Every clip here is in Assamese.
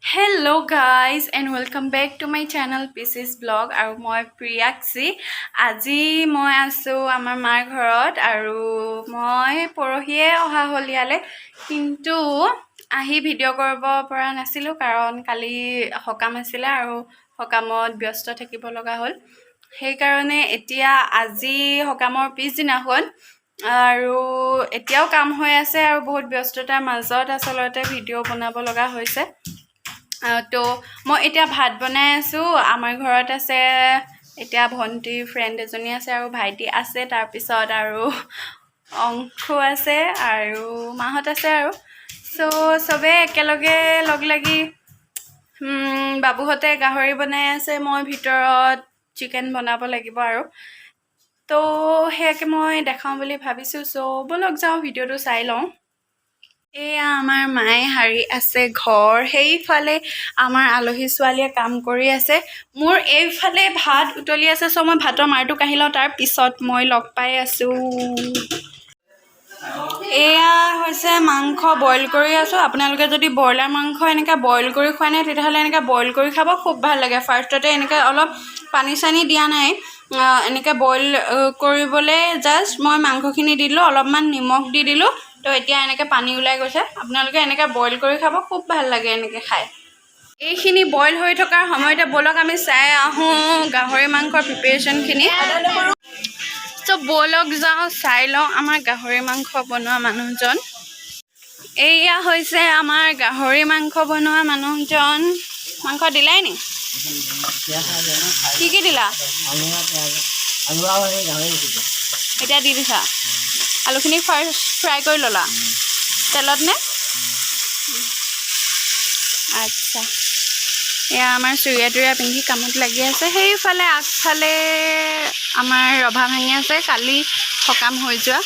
Hello guys and welcome back to my channel Pieces Blog আৰু মই প্ৰিয়াক্ষী আজি মই আছো আমাৰ মাৰ ঘৰত আৰু মই পৰহিয়ে অহা হলিয়ালে কিন্তু আহি ভিডিঅ' কৰিব পৰা নাছিলো কাৰণ কালি হকাম আছিল আৰু হকামত ব্যস্ত থাকিব লগা হ'ল সেই কাৰণে এতিয়া আজি হকামৰ পিছদিনাখন আৰু এতিয়াও কাম হৈ আছে আৰু বহুত ব্যস্ততাৰ মাজত আসলতে ভিডিঅ' বনাব লগা হৈছে তো মই এতিয়া ভাত বনাই আছো আমাৰ ঘৰত আছে এতিয়া ভন্টি ফ্ৰেন্ড এজনী আছে আৰু ভাইটি আছে তাৰ পিছত আৰু অংশু আছে আৰু মাহত আছে আৰু সো সবে একেলগে লগ লাগি বাবুহতে গাহৰি বনাই আছে মই ভিতৰত চিকেন বনাব লাগিব আৰু তো হেকে মই দেখাও বুলি ভাবিছো সো বলক যাও ভিডিঅ'টো চাই লওঁ এয়া আমাৰ মায়ে হাৰি আছে ঘৰ সেইফালে আমাৰ আলহী ছোৱালীয়ে কাম কৰি আছে মোৰ এইফালে ভাত উতলি আছে সো মই ভাতৰ মাৰটো কাঢ়ি লওঁ তাৰ পিছত মই লগ পাই আছো এয়া হৈছে মাংস বইল কৰি আছো আপোনালোকে যদি ব্ৰইলাৰ মাংস এনেকা বইল কৰি খোৱা নাই তেতিয়াহ'লে এনেকা বইল কৰি খাব খুব ভাল লাগে ফাৰ্ষ্টতে এনেকা অলপ পানী চানি দিয়া নাই এনেকা বইল কৰিবলৈ জাস্ট মই মাংসখিনি দি দিলোঁ অলপমান নিমখ দি দিলোঁ তো এতিয়া এনেকৈ পানী ওলাই গৈছে আপোনালোকে এনেকৈ বইল কৰি খাব খুব ভাল লাগে এনেকৈ খাই এইখিনি বইল হৈ থকাৰ সময়তে বলক আমি চাই আহোঁ গাহৰি মাংসৰ প্ৰিপেৰেশ্যনখিনি তো বলক যাওঁ চাই লওঁ আমাৰ গাহৰি মাংস বনোৱা মানুহজন এয়া হৈছে আমাৰ গাহৰি মাংস বনোৱা মানুহজন মাংস দিলাই নি কি দিলা এতিয়া দি দিছা আলুখিনি ফাৰ্ষ্ট ফ্ৰাই কৰি ল'লা তেলত নে আচ্ছা এয়া আমাৰ চুৰিয়া তুৰিয়া পিন্ধি কামত লাগি আছে সেইফালে আগফালে আমাৰ ৰভা ভাঙি আছে কালি সকাম হৈ যোৱা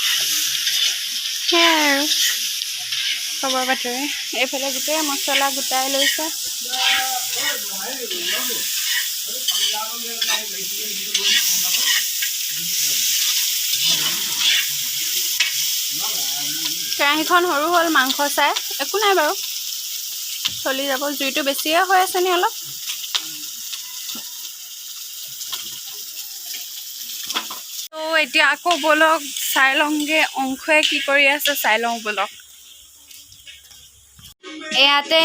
সেয়াই আৰু খবৰ বাতৰি এইফালে গোটেই মছলা গোটাই লৈছে কেৰাহীখন সৰু হ'ল মাংস চাই একো নাই বাৰু চলি যাব জুইটো বেছিয়ে হৈ আছে নি অলপ তো এতিয়া আকৌ বলক চাই লওঁগে অংশয়ে কি কৰি আছে চাই লওঁ বলক ইয়াতে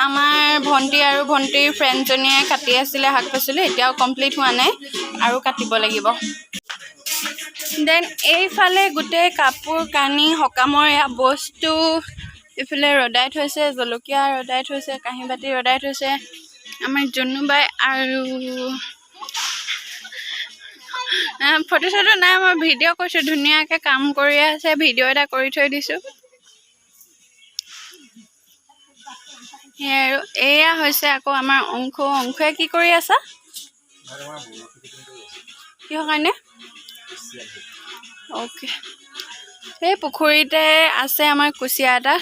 আমাৰ ভণ্টি আৰু ভণ্টিৰ ফ্ৰেণ্ডজনীয়ে কাটি আছিলে শাক পাচলি এতিয়াও কমপ্লিট হোৱা নাই আৰু কাটিব লাগিব দেন এইফালে গোটেই কাপোৰ কানি সকামৰ এয়া বস্তু এইফালে ৰদাই থৈছে জলকীয়া ৰদাই থৈছে কাঁহী বাতি ৰদাই থৈছে আমাৰ জনুবাই আৰু ফটোশ্বুটো নাই মই ভিডিঅ' কৰিছোঁ ধুনীয়াকৈ কাম কৰি আছে ভিডিঅ' এটা কৰি থৈ দিছোঁ সেয়াই আৰু এয়া হৈছে আকৌ আমাৰ অংশয়ে কি কৰি আছা কিহৰ কাৰণে অ'কে সেই পুখুৰীতে আছে আমাৰ কুচিয়া এটা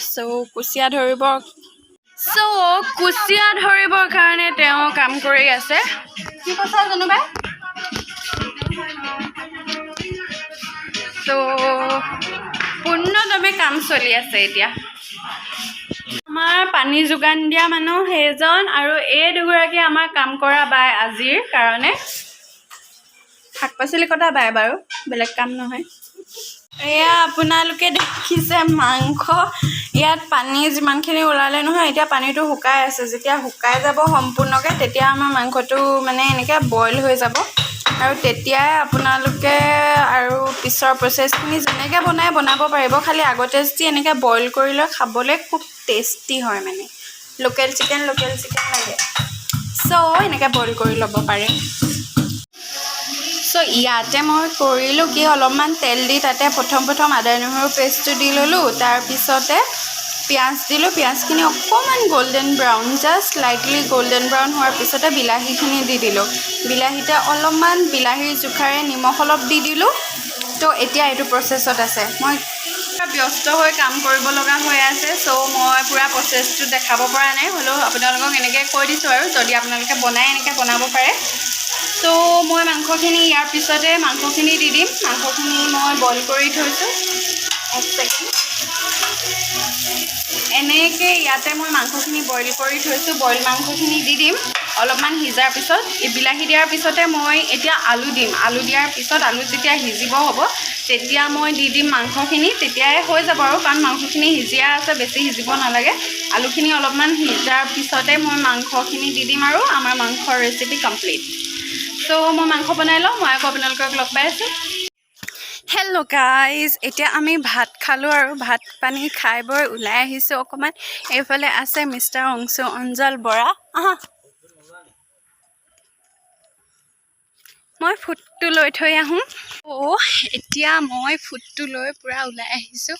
কুচিয়া ধৰিবৰ কাৰণে তেওঁ কাম কৰি আছে কি কৈছা জনুবাই তো পূৰ্ণদমে কাম চলি আছে এতিয়া আমাৰ পানী যোগান দিয়া মানুহ সেইজন আৰু এই দুগৰাকী আমাৰ কাম কৰা বাই আজিৰ কাৰণে শাক পাচলি কটা বাই বাৰু বেলেগ কাম নহয় এয়া আপোনালোকে দেখিছে মাংস ইয়াত পানী যিমানখিনি ওলালে নহয় এতিয়া পানীটো শুকাই আছে যেতিয়া শুকাই যাব সম্পূৰ্ণকৈ তেতিয়া আমাৰ মাংসটো মানে এনেকৈ বইল হৈ যাব আৰু তেতিয়াই আপোনালোকে আৰু পিছৰ প্ৰচেছখিনি যেনেকৈ বনাব পাৰিব খালি আগতে যদি এনেকৈ বইল কৰি লৈ খাবলৈ খুব টেষ্টি হয় মানে লোকেল চিকেন লাগে এনেকৈ বইল কৰি ল'ব পাৰে ইয়াতে মই কৰিলোঁ কি অলপমান তেল দি তাতে প্ৰথম আদা নহৰু পেষ্টটো দি ল'লোঁ তাৰপিছতে পিঁয়াজ দিলোঁ পিঁয়াজখিনি অকণমান golden brown just lightly golden brown হোৱাৰ পিছতে বিলাহীখিনি দি দিলোঁ বিলাহীতে অলপমান বিলাহীৰ জোখাৰে নিমখ অলপ দি দিলোঁ তো এতিয়া এইটো প্ৰচেছত আছে মই ব্যস্ত হৈ কাম কৰিব লগা হৈ আছে মই পুৰা প্ৰচেছটো দেখাব পৰা নাই হ'লেও আপোনালোকক এনেকৈ কৈ দিছোঁ আৰু যদি আপোনালোকে এনেকৈ বনাব পাৰে তো মই মাংসখিনি ইয়াৰ পিছতে মাংসখিনি দি দিম মাংসখিনি মই বইল কৰি থৈছোঁ এক ছেকেণ্ড এনেকৈ ইয়াতে মই মাংসখিনি বইল কৰি থৈছোঁ। বইল মাংসখিনি দি দিম অলপমান সিজাৰ পিছত। বিলাহী দিয়াৰ পিছতে মই এতিয়া আলু দিম। আলু দিয়াৰ পিছত আলু যেতিয়া সিজিব হ'ব তেতিয়া মই দি দিম মাংসখিনি। তেতিয়াই হৈ যাব আৰু, কাৰণ মাংসখিনি সিজিয়া আছে, বেছি সিজিব নালাগে। আলুখিনি অলপমান সিজাৰ পিছতে মই মাংসখিনি দি দিম আৰু আমাৰ মাংসৰ ৰেচিপি কমপ্লিট। চ' মই মাংস বনাই লওঁ, মই আকৌ আপোনালোকক লগ পাই আছোঁ। হেল্ল' গাইজ, এতিয়া আমি ভাত খালোঁ আৰু ভাত পানী খাই বৈ ওলাই আহিছোঁ অকণমান। এইফালে আছে মিষ্টাৰ অংশু অঞ্জল বৰা। মই ফুটটো লৈ থৈ আহোঁ। এতিয়া মই ফুটটো লৈ পূৰা ওলাই আহিছোঁ।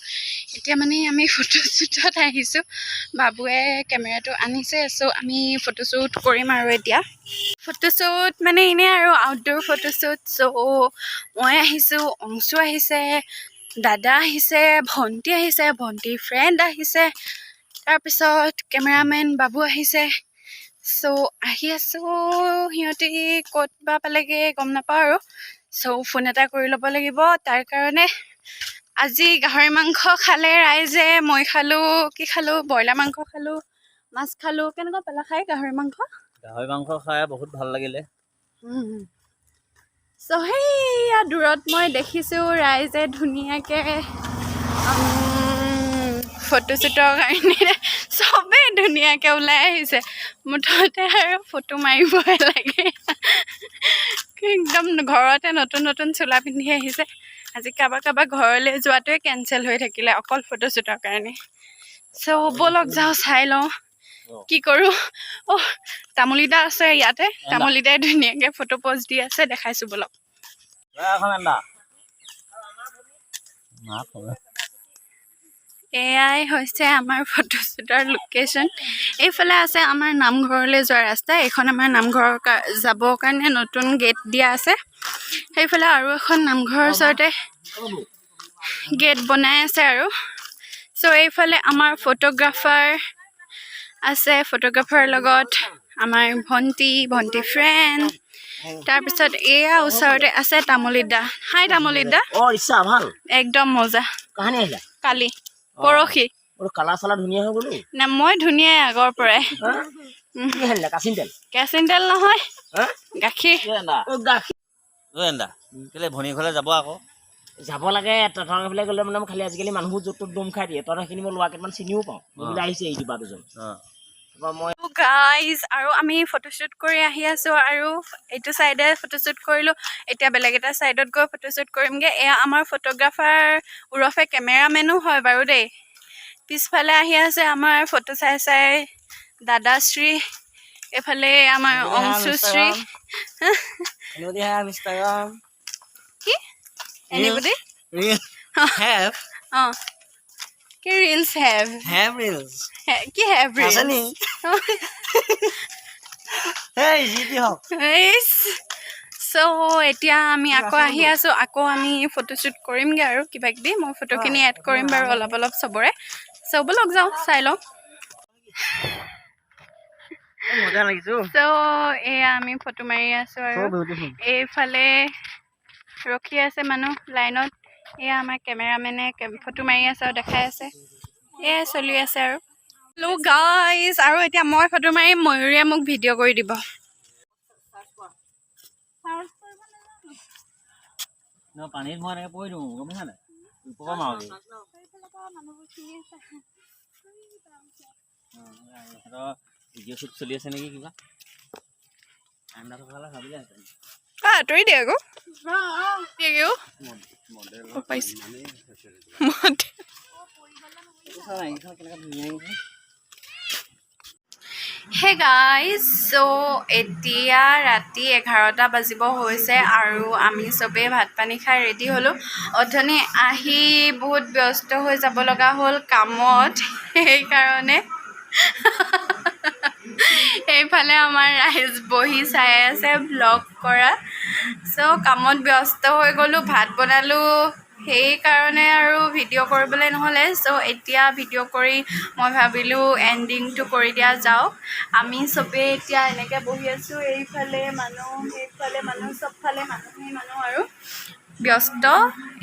এতিয়া মানে আমি ফটোশ্বুটত আহিছোঁ। বাবুৱে কেমেৰাটো আনিছে, চ' আমি ফটোশ্বুট কৰিম আৰু এতিয়া। ফটোশ্বুট মানে এনেই আৰু আউটডোৰ ফটোশ্বুট। চ' মই আহিছোঁ, অংশু আহিছে, দাদা আহিছে, ভণ্টি আহিছে, ভণ্টিৰ ফ্ৰেণ্ড আহিছে, তাৰপিছত কেমেৰামেন বাবু আহিছে। চ' আহি আছোঁ, সিহঁতি ক'ত বা পালেগে গম নাপাওঁ আৰু। চ' ফোন এটা কৰি ল'ব লাগিব। তাৰ কাৰণে আজি গাহৰি মাংস খালে ৰাইজে, মই খালোঁ, কি খালোঁ, ব্ৰইলাৰ মাংস খালোঁ, মাছ খালোঁ। কেনেকুৱা পালা খাই গাহৰি মাংস? গাহৰি মাংস খাই বহুত ভাল লাগিলে। চ' সেইয়া দূৰত মই দেখিছোঁ ৰাইজে ধুনীয়াকৈ ফটোশ্বুটৰ কাৰণে চবেই ধুনীয়াকৈ ওলাই আহিছে। মুঠতে আৰু ফটো মাৰিবই লাগে। একদম ঘৰতে নতুন নতুন চোলা পিন্ধি আহিছে। আজি কাৰোবাৰ ঘৰলৈ যোৱাটোৱে কেঞ্চেল হৈ থাকিলে অকল ফটোশ্বুটৰ কাৰণে। চ' ব'লক যাওঁ, চাই লওঁ কি কৰোঁ। তামুলীদা আছে ইয়াতে, তামুলীদাই ধুনীয়াকৈ ফটো প'জ দি আছে, দেখাইছোঁ ব'লক। এয়াই হৈছে আমাৰ ফটোশ্বুটৰ লোকেশ্যন। এইফালে আছে আমাৰ নামঘৰলৈ যোৱা ৰাস্তা। এইখন আমাৰ নামঘৰৰ যাবৰ কাৰণে নতুন গেট দিয়া আছে। সেইফালে আৰু এখন নামঘৰৰ ওচৰতে গেট বনাই আছে আৰু। চ' এইফালে আমাৰ ফটোগ্ৰাফাৰ আছে, ফটোগ্ৰাফাৰৰ লগত আমাৰ ভণ্টি ফ্ৰেণ্ড। তাৰপিছত এয়া ওচৰতে আছে তামুলীদা। হাই তামুলীদা। একদম মজা। কালি পৰহি কালাৰ চালাৰ ধুনীয়া হৈ গ'লো না, মই ধুনীয়াই আগৰ পৰাই। কেৰাচিন তেল নহয়, গাখীৰ। ভনী ঘৰলৈ যাব আকৌ, যাব লাগে। তহঁতৰ ফালে গ'লে মানে খালি আজিকালি মানুহবোৰ য'ত ত'ত দম খাই দিয়ে। তহঁতৰ সেইখিনি মই লোৱা কেইটামান চিনিও পাওঁ। আহিছে এই কিবা দুজন। গাইজ, আৰু আমি ফটোশ্বুট কৰি আহি আছোঁ আৰু এইটো চাইডে ফটোশ্বুট কৰিলোঁ। এতিয়া বেলেগ এটা চাইডত গৈ ফটোশ্বুট কৰিমগৈ। এয়া আমাৰ ফটোগ্ৰাফাৰ ওৰফে কেমেৰামেনো হয় বাৰু দেই। পিছফালে আহি আছে আমাৰ ফটো চাই চাই দাদাশ্ৰী। এইফালে আমাৰ অংশুশ্ৰী। কি এনিবডি কি ৰিলছ হেভ কি হেভ ৰিলছ। চ' এতিয়া আমি আকৌ আহি আছোঁ, আকৌ আমি ফটোশ্বুট কৰিমগৈ আৰু কিবা কিবি। মই ফটোখিনি এড কৰিম বাৰু অলপ অলপ চবৰে। চ' ব'লক যাওঁ, চাই লওঁ। চ' এয়া আমি ফটো মাৰি আছোঁ আৰু এইফালে ৰখি আছে মানুহ লাইনত। এয়া আমাৰ কেমেৰামেনে ফটো মাৰি আছে আৰু দেখাই আছে। এয়া চলি আছে আৰু। হেল্ল' গাইজ, আৰু এতিয়া মই ফটো মাৰিম, ময়ূৰীয়ে মোক ভিডিঅ' কৰি দিব। পানীত মই এনেকৈ পৰি দিওঁ, গম পাইছা নাই? ভিডিঅ' শ্বুট চলি আছে নেকি কিবা? আঁতৰি দিয়ে আকৌ। হে গাইজ, চ' এতিয়া ৰাতি 11টা বাজিব হৈছে আৰু আমি চবেই ভাত পানী খাই ৰেডি হ'লোঁ। অথনি আহি বহুত ব্যস্ত হৈ যাব লগা হ'ল কামত, সেইকাৰণে এইফালে আমাৰ ৰাইজ বহি চাই আছে ভ্লগ কৰা। চ' কামত ব্যস্ত হৈ গ'লোঁ, ভাত বনালোঁ, সেইকাৰণে আৰু ভিডিঅ' কৰিবলৈ নহ'লে। চ' এতিয়া ভিডিঅ' কৰি মই ভাবিলোঁ এণ্ডিংটো কৰি দিয়া যাওক। আমি চবেই এতিয়া এনেকৈ বহি আছোঁ, এইফালে মানুহ, সেইফালে মানুহ, চবফালে মানুহেই মানুহ আৰু ব্যস্ত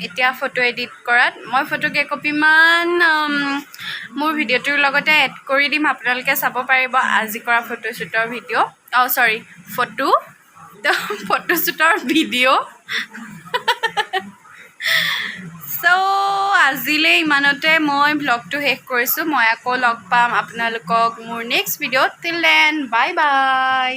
এতিয়া ফটো এডিট কৰাত। মই ফটো কেইকপিমান মোৰ ভিডিঅ'টোৰ লগতে এড কৰি দিম, আপোনালোকে চাব পাৰিব আজি কৰা ফটোশ্বুটৰ ভিডিঅ', ফটো তো ফটোশ্বুটৰ ভিডিঅ'। চ' আজিলৈ ইমানতে মই ভ্লগটো শেষ কৰিছোঁ। মই আকৌ লগ পাম আপোনালোকক মোৰ নেক্সট ভিডিঅ'ত। Till then bye bye.